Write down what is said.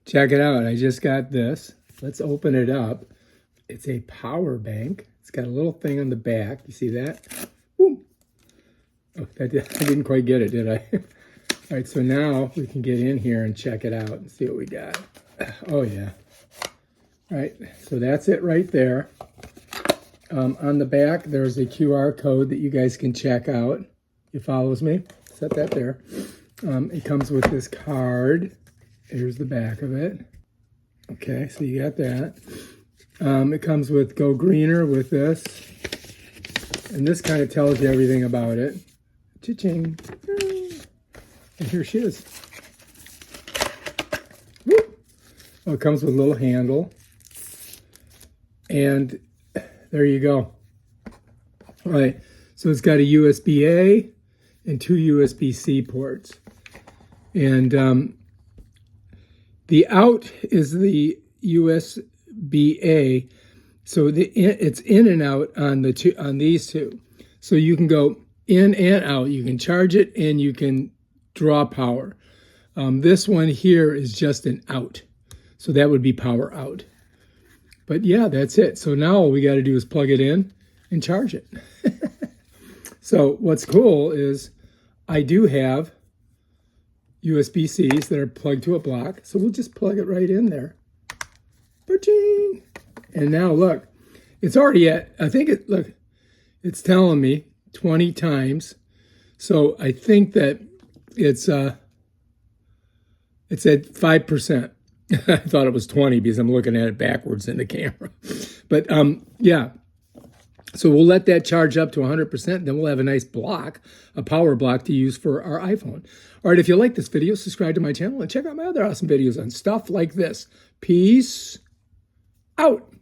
Check it out. I just got this. Let's open it up. It's a power bank. It's got a little thing on the back. You see that? Boom. Oh, I didn't quite get it, did I? All right, so now we can get in here and check it out and see what we got. Oh, yeah. All right, so that's it right there. On the back, there's a QR code that you guys can check out. It follows me. Set that there. It comes with this card. Here's the back of it. Okay, so you got that. It comes with Go Greener with this. And this kind of tells you everything about it. Cha-ching. And here she is. Woo! Oh, it comes with a little handle. And there you go. All right, so it's got a USB-A and 2 USB-C ports. And the out is the USB-A, so it's in and out on these two. So you can go in and out. You can charge it and you can draw power. This one here is just an out, so that would be power out. But yeah, that's it. So now all we got to do is plug it in and charge it. So what's cool is I do have USB-Cs that are plugged to a block. So we'll just plug it right in there. Ba-ching! And now look, it's already at, I think look, it's telling me 20 times. So I think that it's at 5%. I thought it was 20 because I'm looking at it backwards in the camera. But yeah, so we'll let that charge up to 100%. Then we'll have a nice block, a power block to use for our iPhone. All right, if you like this video, subscribe to my channel and check out my other awesome videos on stuff like this. Peace out.